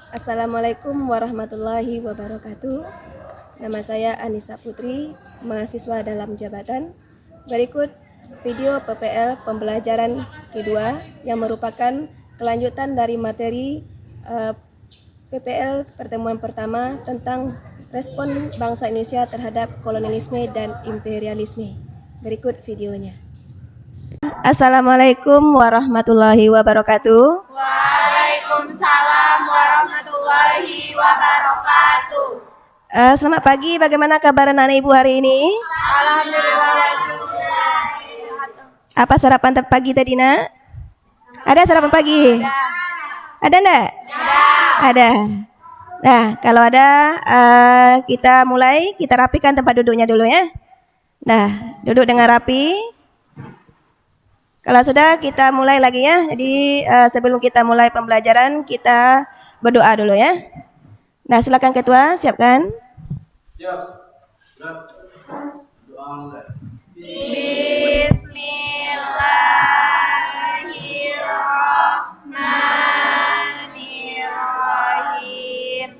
Assalamualaikum warahmatullahi wabarakatuh. Nama saya Anissa Putri, mahasiswa dalam jabatan. Berikut video PPL pembelajaran kedua yang merupakan kelanjutan dari materi PPL pertemuan pertama tentang respon bangsa Indonesia terhadap kolonialisme dan imperialisme. Berikut videonya. Assalamualaikum warahmatullahi wabarakatuh. Waalaikumsalam warahmatullahi wabarakatuh. Selamat pagi, bagaimana kabar anak ibu hari ini? Alhamdulillah. Apa sarapan pagi tadi nak? Ada sarapan pagi? Ada enggak? Ada. Nah, kalau ada kita mulai, kita rapikan tempat duduknya dulu ya. Nah, duduk dengan rapi. Kalau sudah kita mulai lagi ya. Jadi sebelum kita mulai pembelajaran kita berdoa dulu ya. Nah, silakan ketua, siapkan. Siap. Doa mulai. Bismillahirrahmanirrahim.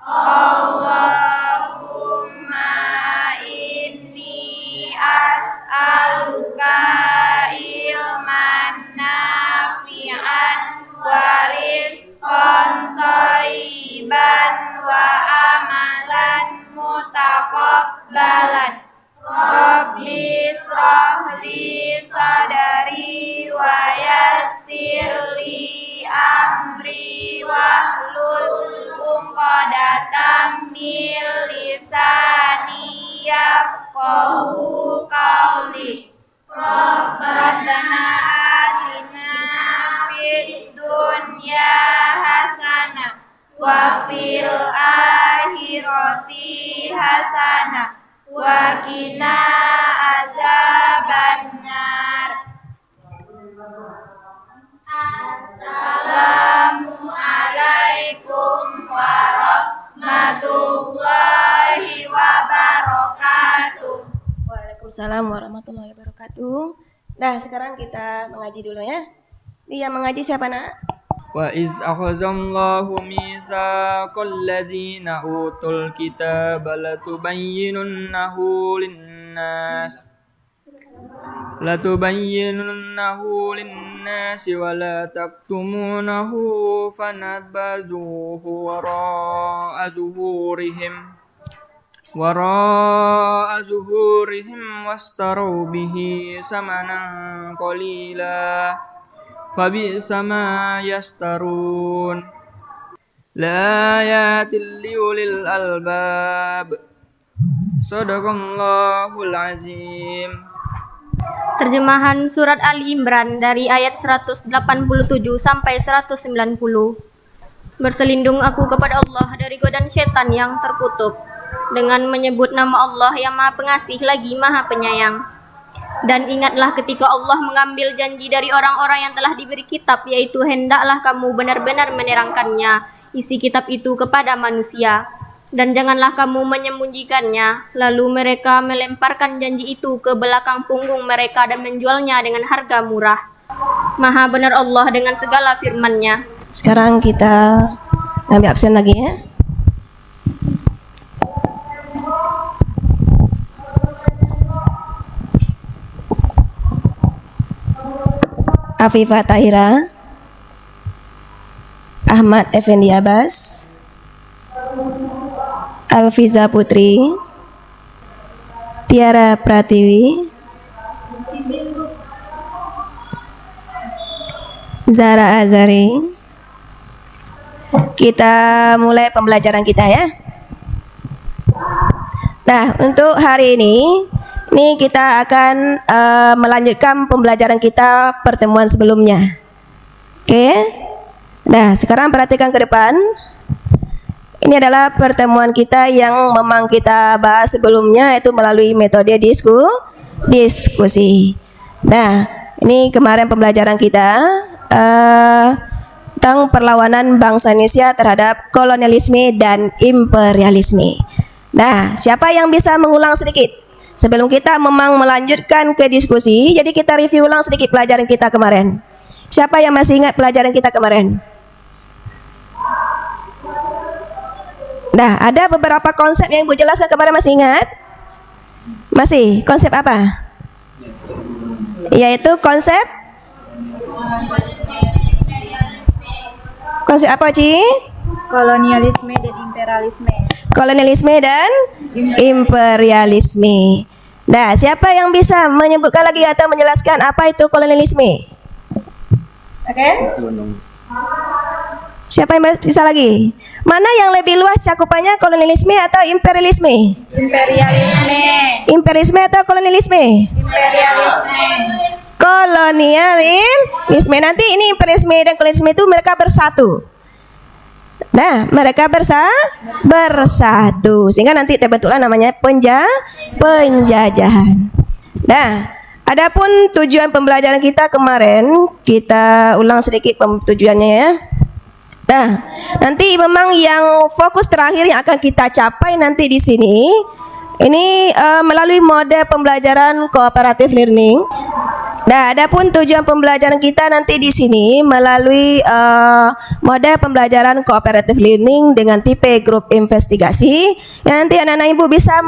Allahumma inni as'aluka ilman nafi'an wa rizqan thayyiban wa amalan mutaqabbalan. Rabbi israh li sadari wa yassir li amri wahlul 'uqdatam min lisani yafqahu qawli. Rabbana atina fid dunya hasanah wa fil akhirati hasanah wa qina azabannar. Assalamualaikum warahmatullahi wabarakatuh. Waalaikumsalam warahmatullahi wabarakatuh. Nah, sekarang kita mengaji dulu ya. Ini yang mengaji siapa nak? وَإِذْ أَخَذَ اللَّهُ مِيثَاقَ الَّذِينَ أُوتُوا الْكِتَابَ لَتُبَيِّنُنَّهُ وَلَا تَكْتُمُونَهُ فَنَبَذُوهُ وَرَاءَ ظُهُورِهِمْ وَاشْتَرَوْا بِهِ ثَمَنًا قَلِيلًا فَبِئْسَ مَا يَشْتَرُونَ لَآيَاتٍ لِأُولِي الْأَلْبَابِ Sadaqallahul azim. Terjemahan surat Ali Imran dari ayat 187 sampai 190. Berselindung aku kepada Allah dari godaan setan yang terkutuk dengan menyebut nama Allah yang Maha Pengasih lagi Maha Penyayang. Dan ingatlah ketika Allah mengambil janji dari orang-orang yang telah diberi kitab, yaitu hendaklah kamu benar-benar menerangkannya, isi kitab itu kepada manusia. Dan janganlah kamu menyembunyikannya. Lalu mereka melemparkan janji itu ke belakang punggung mereka dan menjualnya dengan harga murah. Maha benar Allah dengan segala firman-Nya. Sekarang kita ambil absen lagi ya. Afifah Tahira, Ahmad Effendi Abbas, Alfiza Putri, Tiara Pratiwi, Zara Azari. Kita mulai pembelajaran kita ya. Nah, untuk hari ini kita akan melanjutkan pembelajaran kita pertemuan sebelumnya. Oke. Nah, sekarang perhatikan ke depan. Ini adalah pertemuan kita yang memang kita bahas sebelumnya, yaitu melalui metode diskusi. Nah, ini kemarin pembelajaran kita tentang perlawanan bangsa Indonesia terhadap kolonialisme dan imperialisme. Nah, siapa yang bisa mengulang sedikit? Sebelum kita memang melanjutkan ke diskusi, jadi kita review ulang sedikit pelajaran kita kemarin. Siapa yang masih ingat pelajaran kita kemarin? Nah, ada beberapa konsep yang Ibu jelaskan kemarin, masih ingat? Masih? Konsep apa? Yaitu konsep apa, Ci? Kolonialisme dan imperialisme. Kolonialisme dan imperialisme. Nah, siapa yang bisa menyebutkan lagi atau menjelaskan apa itu kolonialisme? Oke? Siapa yang bisa lagi? Mana yang lebih luas cakupannya, kolonialisme atau imperialisme? Imperialisme. Imperialisme atau kolonialisme? Imperialisme. Kolonialisme. Nanti ini imperialisme dan kolonialisme itu mereka bersatu. Nah, mereka bersatu sehingga nanti terbentuklah namanya penjajahan. Nah, adapun tujuan pembelajaran kita kemarin, kita ulang sedikit tujuannya ya. Nah, nanti memang yang fokus terakhir yang akan kita capai nanti di sini ini melalui mode pembelajaran cooperative learning. Nah, adapun tujuan pembelajaran kita nanti di sini melalui mode pembelajaran cooperative learning dengan tipe grup investigasi yang nanti anak-anak Ibu bisa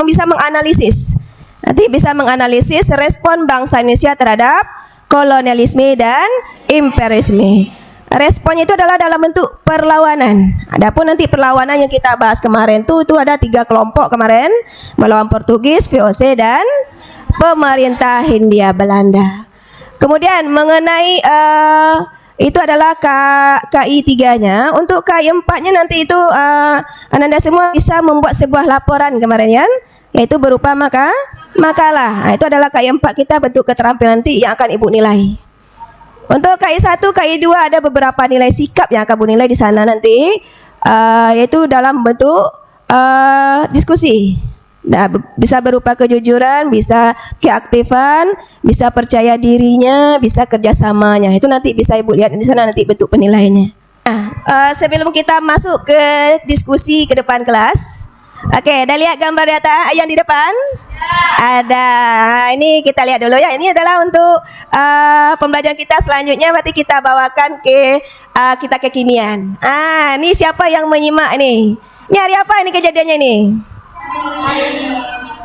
bisa menganalisis. Nanti bisa menganalisis respon bangsa Indonesia terhadap kolonialisme dan imperialisme. Responnya itu adalah dalam bentuk perlawanan. Adapun nanti perlawanan yang kita bahas kemarin itu ada 3 kelompok kemarin, melawan Portugis, VOC dan pemerintah Hindia Belanda. Kemudian mengenai itu adalah KI 3-nya. Untuk KI 4-nya nanti itu Anda semua bisa membuat sebuah laporan kemarin ya, yaitu berupa makalah. Nah, itu adalah KI 4 kita, bentuk keterampilan nanti yang akan Ibu nilai. Untuk KI 1, KI 2 ada beberapa nilai sikap yang akan Ibu nilai di sana nanti, yaitu dalam bentuk diskusi. Nah, bisa berupa kejujuran, bisa keaktifan, bisa percaya dirinya, bisa kerjasamanya. Itu nanti bisa Ibu lihat di sana nanti bentuk penilaiannya. Nah, sebelum kita masuk ke diskusi ke depan kelas, oke, dah lihat gambar data yang di depan? Ada. Ini kita lihat dulu ya. Ini adalah untuk pembelajaran kita selanjutnya. Berarti kita bawakan ke kita kekinian. Ini siapa yang menyimak ini? Ini hari apa ini kejadiannya ini?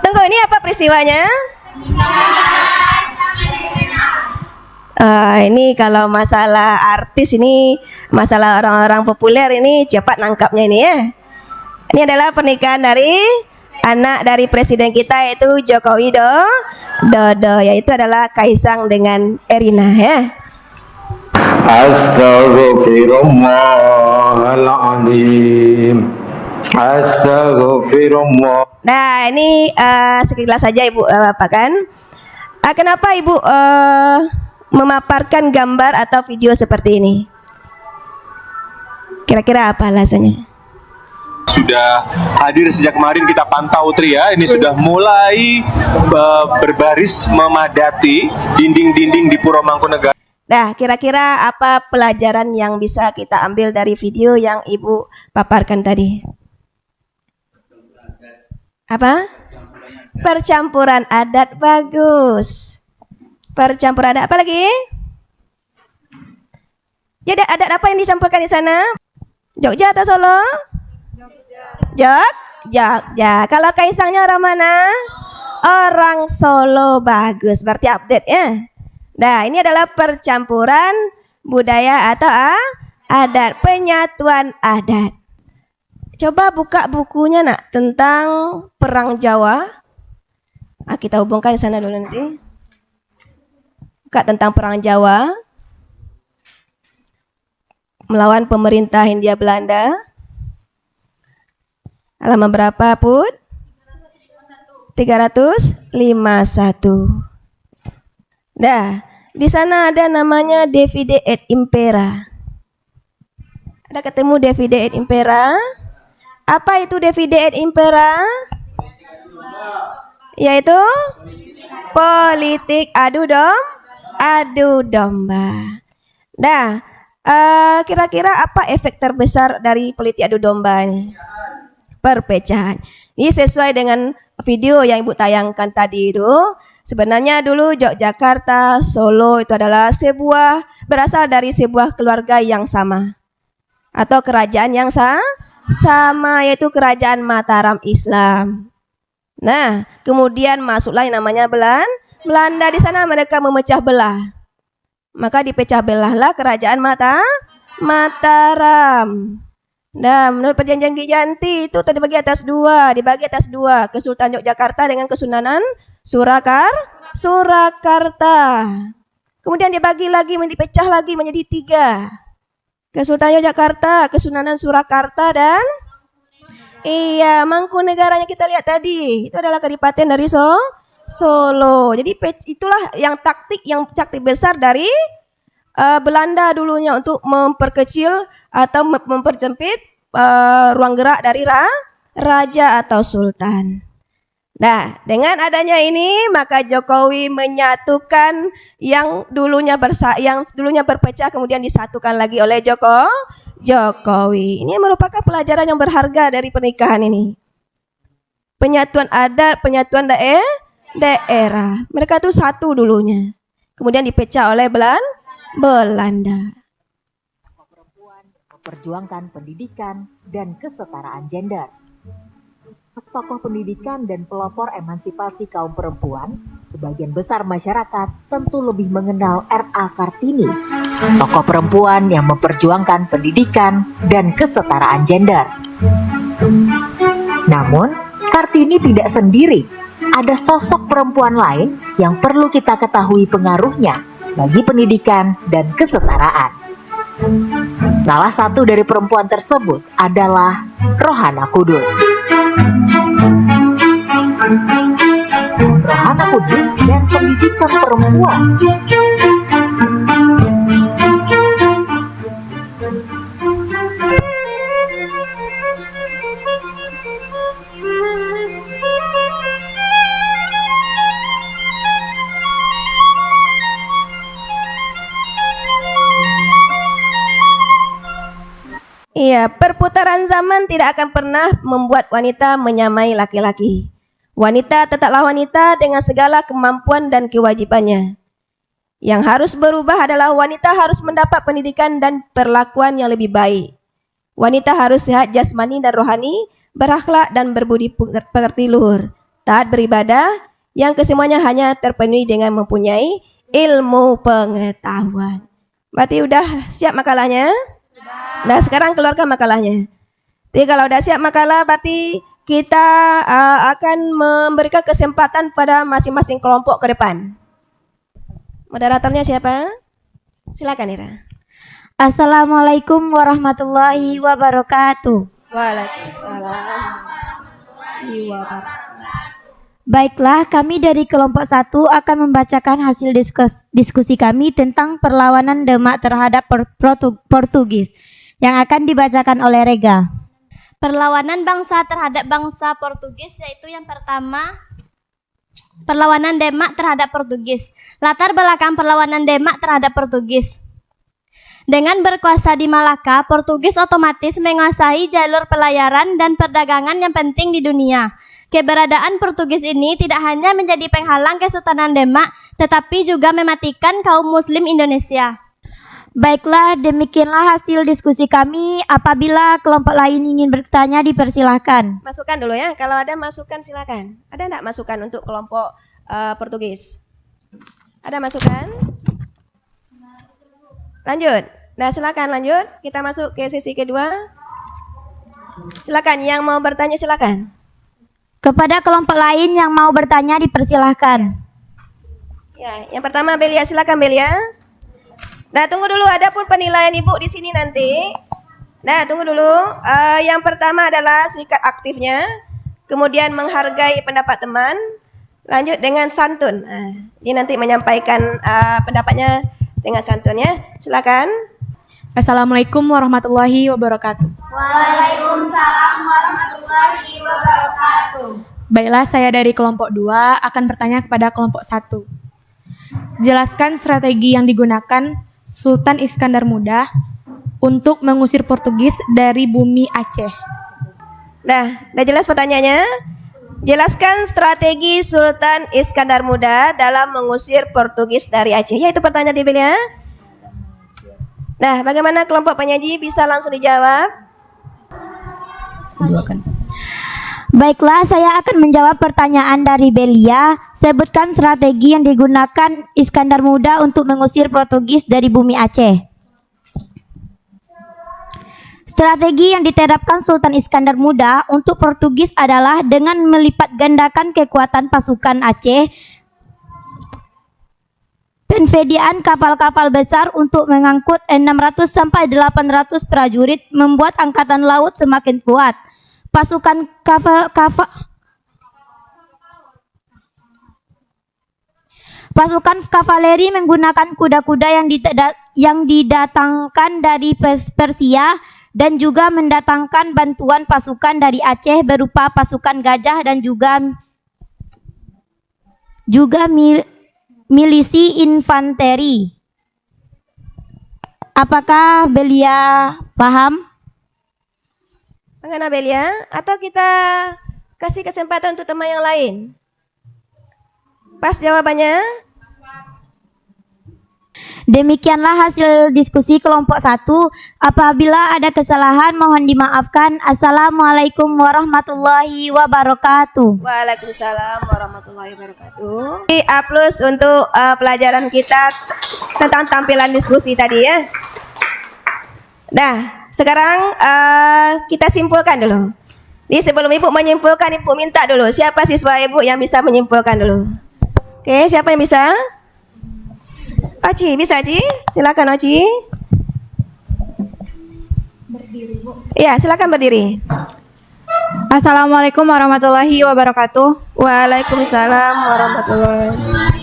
Tunggu, ini apa peristiwanya? Ini kalau masalah artis ini, masalah orang-orang populer ini cepat nangkapnya ini ya. Ini adalah pernikahan dari anak dari presiden kita yaitu Joko Widodo, yaitu adalah Kaisang dengan Erina ya. Astaghfirullahaladzim. Astaghfirullah. Nah, ini sekilas saja Ibu paparkan. Kenapa Ibu memaparkan gambar atau video seperti ini? Kira-kira apa alasannya? Sudah hadir sejak kemarin kita pantau Tri ya. Ini sudah mulai berbaris memadati dinding-dinding di Puro Mangkunagaran. Nah, kira-kira apa pelajaran yang bisa kita ambil dari video yang Ibu paparkan tadi? Apa? Percampuran adat, bagus. Percampuran adat, apa lagi? Ya, adat apa yang dicampurkan di sana? Jogja atau Solo? Jogja. Kalau Kaisangnya orang mana? Orang Solo, bagus. Berarti update ya. Nah, ini adalah percampuran budaya atau adat, penyatuan adat. Coba buka bukunya nak tentang Perang Jawa. Kita hubungkan di sana dulu nanti. Buka tentang Perang Jawa melawan pemerintah Hindia Belanda. Halaman berapa, Put? 351. Nah, di sana ada namanya Divide et Impera. Ada ketemu Divide et Impera? Apa itu Divide et Impera? Yaitu politik adu domba. Nah, kira-kira apa efek terbesar dari politik adu domba ini? Perpecahan. Ini sesuai dengan video yang Ibu tayangkan tadi itu. Sebenarnya dulu Yogyakarta, Solo itu adalah berasal dari sebuah keluarga yang sama atau kerajaan yang sama, yaitu kerajaan Mataram Islam. Nah, kemudian masuklah yang namanya Belanda. Di sana mereka memecah belah. Maka dipecah belahlah kerajaan Mataram. Nah, menurut perjanjian Giyanti itu dibagi atas dua, Kesultanan Yogyakarta dengan Kesultanan Surakarta. Kemudian dipecah lagi menjadi 3. Kesultanan Yogyakarta, Kesultanan Surakarta, dan Mangkunegaranya kita lihat tadi. Itu adalah kadipaten dari Solo. Jadi itulah yang taktik besar dari Belanda dulunya untuk memperkecil atau mempersempit ruang gerak dari raja atau sultan. Nah, dengan adanya ini maka Jokowi menyatukan yang dulunya berpecah kemudian disatukan lagi oleh Jokowi. Ini merupakan pelajaran yang berharga dari pernikahan ini. Penyatuan adat, penyatuan daerah. Mereka itu satu dulunya. Kemudian dipecah oleh Belanda. Memperjuangkan pendidikan dan kesetaraan gender. Tokoh pendidikan dan pelopor emansipasi kaum perempuan, sebagian besar masyarakat tentu lebih mengenal R.A. Kartini, tokoh perempuan yang memperjuangkan pendidikan dan kesetaraan gender. Namun, Kartini tidak sendiri. Ada sosok perempuan lain yang perlu kita ketahui pengaruhnya bagi pendidikan dan kesetaraan. Salah satu dari perempuan tersebut adalah Rohana Kudus. Rohana Kudus dan pendidikan perempuan. Iya, perputaran zaman tidak akan pernah membuat wanita menyamai laki-laki. Wanita tetaplah wanita dengan segala kemampuan dan kewajibannya. Yang harus berubah adalah wanita harus mendapat pendidikan dan perlakuan yang lebih baik. Wanita harus sehat jasmani dan rohani, berakhlak dan berbudi pekerti luhur, taat beribadah, yang kesemuanya hanya terpenuhi dengan mempunyai ilmu pengetahuan. Berarti udah siap makalahnya? Nah, sekarang keluarkan makalahnya. Jadi kalau udah siap makalah, berarti kita akan memberikan kesempatan pada masing-masing kelompok ke depan. Moderatornya siapa? Silakan, Ira. Assalamualaikum warahmatullahi wabarakatuh. Waalaikumsalam warahmatullahi wabarakatuh. Baiklah, kami dari kelompok 1 akan membacakan hasil diskusi kami tentang perlawanan Demak terhadap Portugis yang akan dibacakan oleh Rega. Perlawanan bangsa terhadap bangsa Portugis, yaitu yang pertama, perlawanan Demak terhadap Portugis. Latar belakang perlawanan Demak terhadap Portugis. Dengan berkuasa di Malaka, Portugis otomatis menguasai jalur pelayaran dan perdagangan yang penting di dunia. Keberadaan Portugis ini tidak hanya menjadi penghalang Kesultanan Demak, tetapi juga mematikan kaum Muslim Indonesia. Baiklah, demikianlah hasil diskusi kami. Apabila kelompok lain ingin bertanya, dipersilahkan. Masukkan dulu ya, kalau ada masukan silakan. Ada enggak masukan untuk kelompok Portugis? Ada masukan? Lanjut. Nah, silakan lanjut. Kita masuk ke sesi kedua. Silakan, yang mau bertanya silakan. Kepada kelompok lain yang mau bertanya, dipersilahkan. Ya, yang pertama Belia, silakan Belia. Nah, tunggu dulu, ada pun penilaian Ibu di sini nanti. Nah, tunggu dulu. Yang pertama adalah sikap aktifnya, kemudian menghargai pendapat teman, lanjut dengan santun. Ini nanti menyampaikan pendapatnya dengan santun ya. Silakan. Assalamualaikum warahmatullahi wabarakatuh. Waalaikumsalam warahmatullahi wabarakatuh. Baiklah, saya dari kelompok 2 akan bertanya kepada kelompok 1. Jelaskan strategi yang digunakan Sultan Iskandar Muda untuk mengusir Portugis dari bumi Aceh. Nah, udah jelas pertanyaannya? Jelaskan strategi Sultan Iskandar Muda dalam mengusir Portugis dari Aceh. Ya, itu pertanyaan dipilih ya. Nah, bagaimana kelompok penyaji, bisa langsung dijawab? Baiklah, saya akan menjawab pertanyaan dari Belia. Sebutkan strategi yang digunakan Iskandar Muda untuk mengusir Portugis dari bumi Aceh. Strategi yang diterapkan Sultan Iskandar Muda untuk Portugis adalah dengan melipat gandakan kekuatan pasukan Aceh, penyediaan kapal-kapal besar untuk mengangkut 600 sampai 800 prajurit membuat angkatan laut semakin kuat. Pasukan kavaleri menggunakan kuda-kuda yang didatangkan dari Persia dan juga mendatangkan bantuan pasukan dari Aceh berupa pasukan gajah dan juga milisi infanteri. Apakah Belia paham? Mengenai Belia, atau kita kasih kesempatan untuk teman yang lain? Pas jawabannya? Demikianlah hasil diskusi kelompok 1. Apabila ada kesalahan mohon dimaafkan. Assalamualaikum warahmatullahi wabarakatuh. Waalaikumsalam warahmatullahi wabarakatuh. A+ untuk pelajaran kita tentang tampilan diskusi tadi ya. Nah, sekarang kita simpulkan dulu. Jadi sebelum Ibu menyimpulkan, Ibu minta dulu siapa siswa Ibu yang bisa menyimpulkan dulu. Oke, siapa yang bisa? Oci, bisa Oci? Silakan Oci. Berdiri, Bu. Iya, silakan berdiri. Assalamualaikum warahmatullahi wabarakatuh. Waalaikumsalam warahmatullahi wabarakatuh.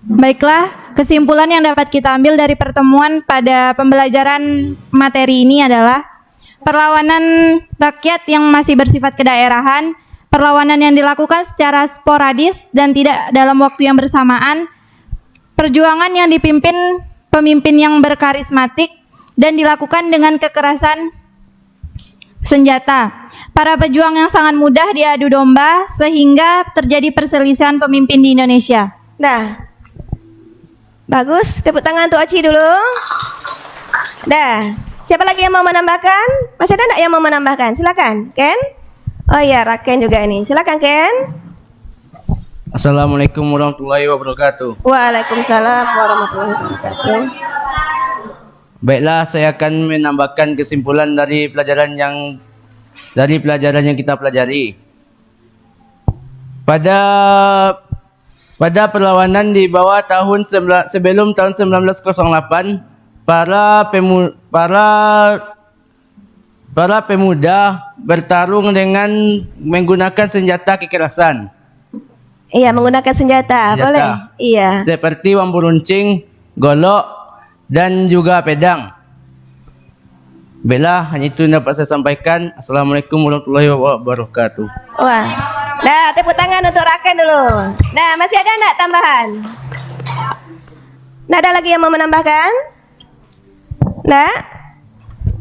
Baiklah, kesimpulan yang dapat kita ambil dari pertemuan pada pembelajaran materi ini adalah perlawanan rakyat yang masih bersifat kedaerahan, perlawanan yang dilakukan secara sporadis dan tidak dalam waktu yang bersamaan, perjuangan yang dipimpin pemimpin yang berkarismatik dan dilakukan dengan kekerasan senjata. Para pejuang yang sangat mudah diadu domba sehingga terjadi perselisihan pemimpin di Indonesia. Nah, bagus, tepuk tangan untuk Oci dulu. Dah, siapa lagi yang mau menambahkan? Masih ada enggak yang mau menambahkan? Silakan, Ken. Oh iya, Raken juga ini. Silakan, Ken. Assalamualaikum warahmatullahi wabarakatuh. Waalaikumsalam warahmatullahi wabarakatuh. Baiklah, saya akan menambahkan kesimpulan dari pelajaran yang kita pelajari. Pada perlawanan di bawah sebelum tahun 1908, para pemuda bertarung dengan menggunakan senjata kekerasan. Iya, menggunakan senjata. Boleh? Iya. Seperti bambu runcing, golok, dan juga pedang. Baiklah, hanya itu yang dapat saya sampaikan. Assalamualaikum warahmatullahi wabarakatuh. Wah. Nah, tepuk tangan untuk Raken dulu. Nah, masih ada enggak tambahan? Nah, ada lagi yang mau menambahkan?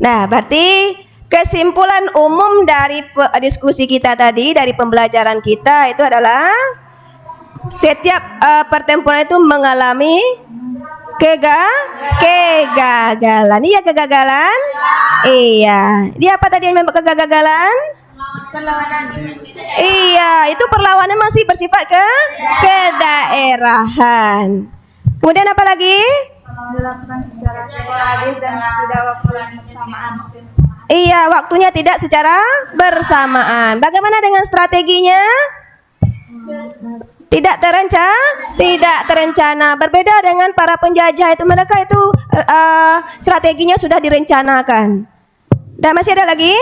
Nah, berarti kesimpulan umum dari diskusi kita tadi, dari pembelajaran kita itu adalah setiap pertempuran itu mengalami kegagalan. Iya, kegagalan? Iya. Dia apa tadi yang kegagalan? Iya, itu perlawanan masih bersifat kedaerahan. Kemudian apa lagi? Dilakukan secara sporadis dan tidak waktu yang bersamaan. Iya, waktunya tidak secara bersamaan. Bagaimana dengan strateginya? Tidak terencana. Berbeda dengan para penjajah itu, mereka itu strateginya sudah direncanakan. Dan masih ada lagi?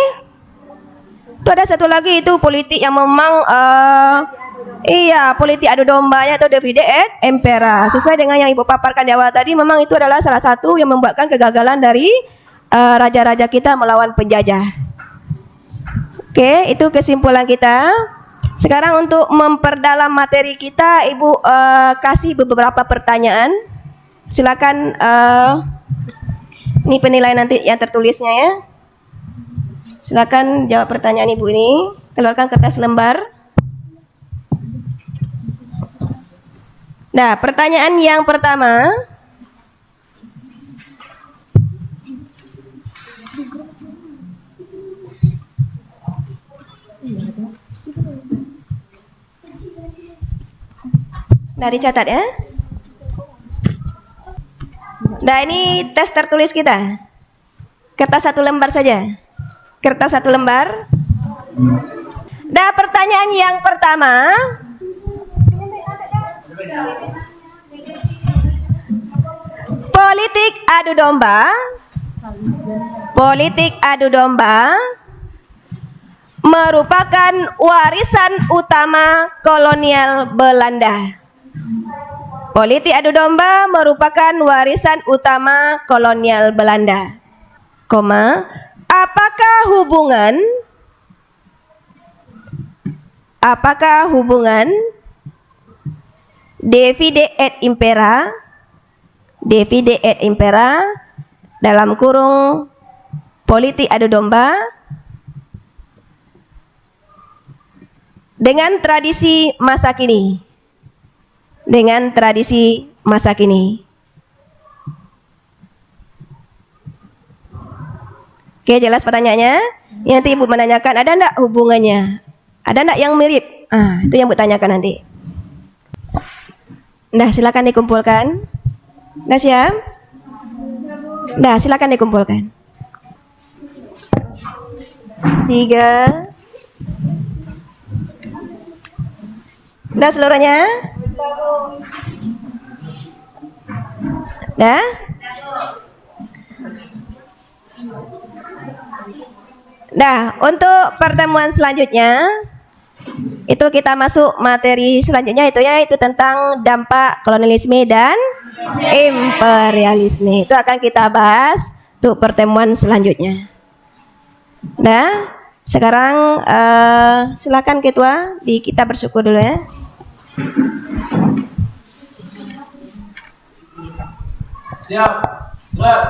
Itu ada satu lagi, itu politik yang memang politik adu dombanya atau divide et impera. Sesuai dengan yang Ibu paparkan di awal tadi, memang itu adalah salah satu yang membuatkan kegagalan dari raja-raja kita melawan penjajah. Oke, itu kesimpulan kita. Sekarang untuk memperdalam materi kita, Ibu kasih beberapa pertanyaan. Silakan, ini penilaian nanti yang tertulisnya ya. Silakan jawab pertanyaan Ibu ini. Keluarkan kertas lembar. Nah, pertanyaan yang pertama. Nah, dicatat ya. Nah, ini tes tertulis kita. Kertas 1 lembar saja. Kertas 1 lembar. Nah, pertanyaan yang pertama. Politik adu domba. Politik adu domba merupakan warisan utama kolonial Belanda. Politik adu domba merupakan warisan utama kolonial Belanda. Koma, apakah hubungan divide et impera dalam kurung politik adu domba dengan tradisi masa kini? Dengan tradisi masa kini. Oke, jelas pertanyaannya? Nanti Ibu menanyakan, ada enggak hubungannya? Ada enggak yang mirip? Itu yang Ibu tanyakan nanti. Nah, silakan dikumpulkan. Nah, siap? Nah, silakan dikumpulkan. 3. Nah, seluruhnya? Nah? Nah, untuk pertemuan selanjutnya itu kita masuk materi selanjutnya itu tentang dampak kolonialisme dan imperialisme. Itu akan kita bahas untuk pertemuan selanjutnya. Nah, sekarang silakan Ketua, kita bersyukur dulu ya. Siap. Gerak.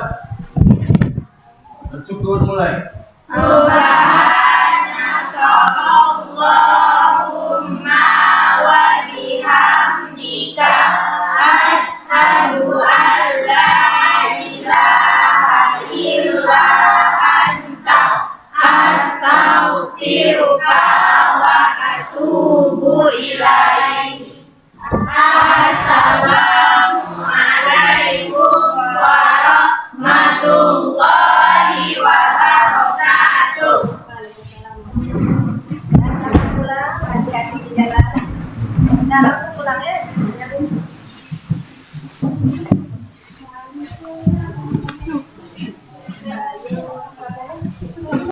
Bersyukur mulai. Subhanaka Allahumma wa bihamdika asyhadu an la ilaha illa anta astaghfiruka